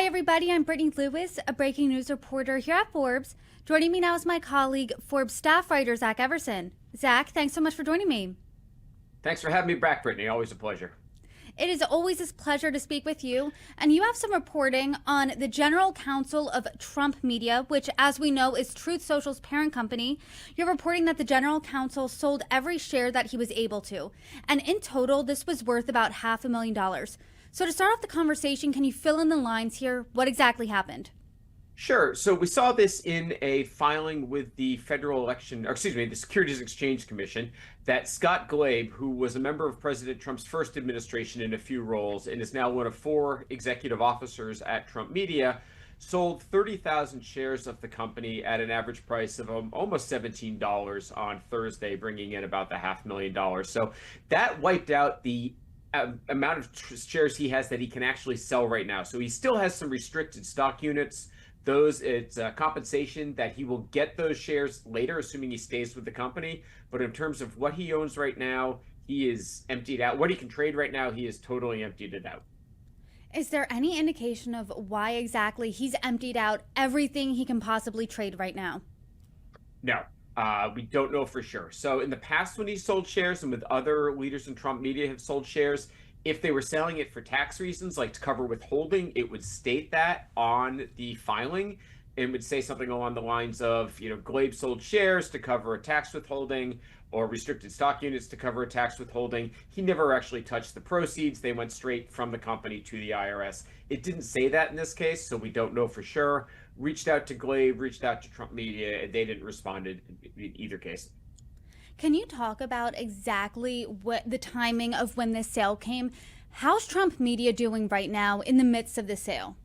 everybody. I'm Brittany Lewis, a breaking news reporter here at Forbes. Joining me now is my colleague, Forbes staff writer, Zach Everson. Zach, thanks so much for joining me. Thanks for having me back, Brittany. Always a pleasure. It is always a pleasure to speak with you. And you have some reporting on the General Counsel of Trump Media, which, as we know, is Truth Social's parent company. You're reporting that the General Counsel sold every share that he was able to. And in total, this was worth about $500,000. So to start off the conversation, can you fill in the lines here? What exactly happened? Sure. So we saw this in a filing with the the Securities Exchange Commission, that Scott Glabe, who was a member of President Trump's first administration in a few roles and is now one of 4 executive officers at Trump Media, sold 30,000 shares of the company at an average price of almost $17 on Thursday, bringing in about the $500,000. So that wiped out the amount of shares he has that he can actually sell right now. So he still has some restricted stock units. It's compensation that he will get those shares later, assuming he stays with the company. But in terms of what he owns right now, he is emptied out. What he can trade right now, he has totally emptied it out. Is there any indication of why exactly he's emptied out everything he can possibly trade right now? No. We don't know for sure. So in the past, when he sold shares and with other leaders in Trump Media have sold shares, if they were selling it for tax reasons, like to cover withholding, it would state that on the filing and would say something along the lines of, Glabe sold shares to cover a tax withholding or restricted stock units to cover a tax withholding. He never actually touched the proceeds. They went straight from the company to the IRS. It didn't say that in this case, so we don't know for sure. Reached out to Glabe, reached out to Trump Media, and they didn't respond in either case. Can you talk about exactly what the timing of when this sale came? How's Trump Media doing right now in the midst of the sale?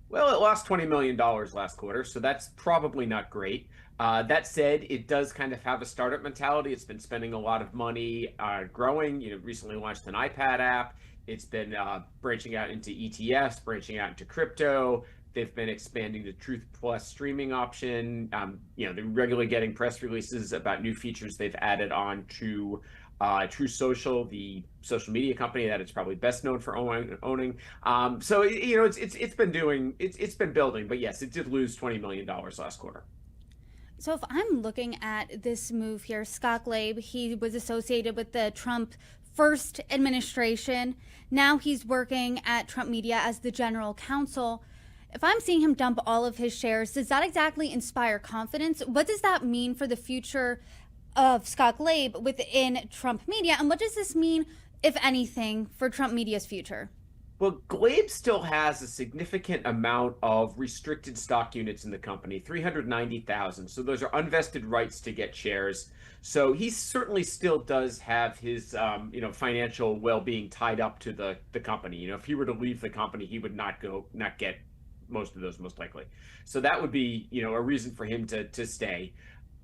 Well, it lost $20 million last quarter, so that's probably not great. That said, it does kind of have a startup mentality. It's been spending a lot of money growing. Recently launched an iPad app. It's been branching out into ETFs, branching out into crypto. They've been expanding the Truth Plus streaming option. They're regularly getting press releases about new features they've added on to Truth Social, the social media company that it's probably best known for owning. It's been building, but yes, it did lose $20 million last quarter. So if I'm looking at this move here, Scott Glabe, he was associated with the Trump first administration. Now he's working at Trump Media as the general counsel. If I'm seeing him dump all of his shares, does that exactly inspire confidence? What does that mean for the future of Scott Glabe within Trump Media? And what does this mean, if anything, for Trump Media's future? Well, Glabe still has a significant amount of restricted stock units in the company, 390,000. So those are unvested rights to get shares. So he certainly still does have his, financial well-being tied up to the company. If he were to leave the company, he would not get most of those, most likely. So that would be, a reason for him to stay.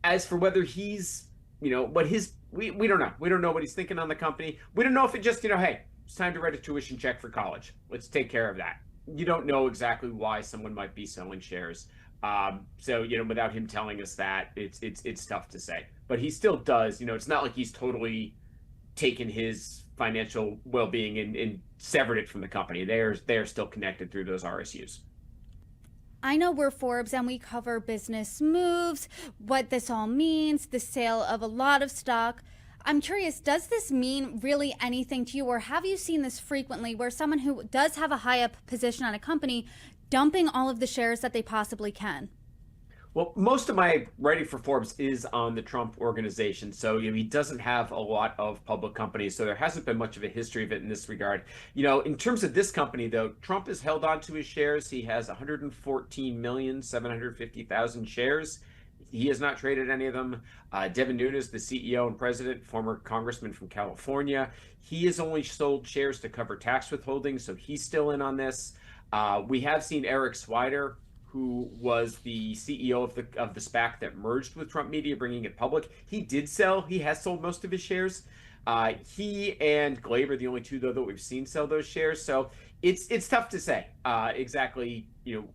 As for whether he's, we don't know. We don't know what he's thinking on the company. We don't know if it just, hey, it's time to write a tuition check for college. Let's take care of that. You don't know exactly why someone might be selling shares. Without him telling us that, it's tough to say. But he still does, it's not like he's totally taken his financial well-being and severed it from the company. They're still connected through those RSUs. I know we're Forbes and we cover business moves, what this all means, the sale of a lot of stock. I'm curious, does this mean really anything to you, or have you seen this frequently where someone who does have a high up position on a company dumping all of the shares that they possibly can? Well, most of my writing for Forbes is on the Trump organization. So, he doesn't have a lot of public companies. So there hasn't been much of a history of it in this regard. In terms of this company, though, Trump has held on to his shares. He has 114,750,000 shares. He has not traded any of them. Devin Nunes, the CEO and president, former congressman from California, he has only sold shares to cover tax withholding. So he's still in on this. We have seen Eric Swider, who was the CEO of the SPAC that merged with Trump Media, bringing it public. He has sold most of his shares. He and Glabe are the only two, though, that we've seen sell those shares. So it's tough to say exactly,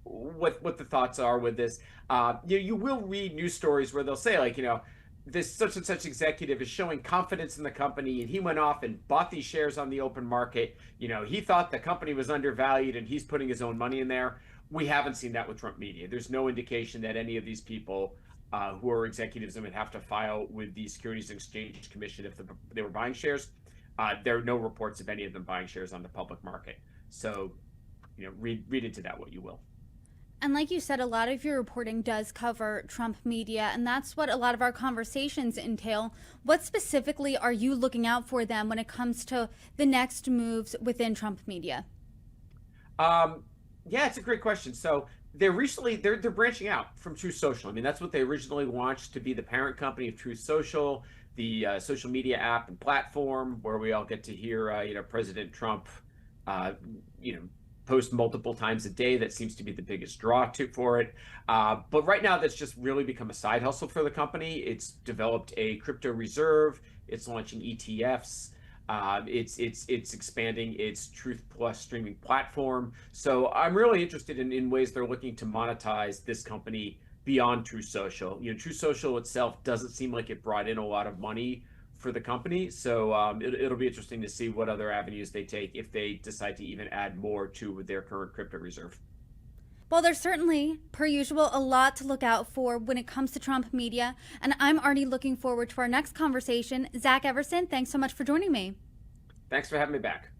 what the thoughts are with this. You will read news stories where they'll say, this such and such executive is showing confidence in the company, and he went off and bought these shares on the open market. He thought the company was undervalued and he's putting his own money in there. We haven't seen that with Trump Media. There's no indication that any of these people who are executives and would have to file with the Securities and Exchange Commission if they were buying shares. There are no reports of any of them buying shares on the public market. So, read into that what you will. And like you said, a lot of your reporting does cover Trump Media, and that's what a lot of our conversations entail. What specifically are you looking out for them when it comes to the next moves within Trump Media? Yeah, it's a great question. So they're branching out from Truth Social. I mean, that's what they originally launched to be the parent company of Truth Social, the social media app and platform where we all get to hear, President Trump, post multiple times a day. That seems to be the biggest draw for it. But right now, that's just really become a side hustle for the company. It's developed a crypto reserve. It's launching ETFs. It's expanding its Truth Plus streaming platform. So I'm really interested in ways they're looking to monetize this company beyond Truth Social. Truth Social itself doesn't seem like it brought in a lot of money for the company. So it'll be interesting to see what other avenues they take if they decide to even add more to their current crypto reserve. Well, there's certainly, per usual, a lot to look out for when it comes to Trump Media, and I'm already looking forward to our next conversation. Zach Everson, thanks so much for joining me. Thanks for having me back.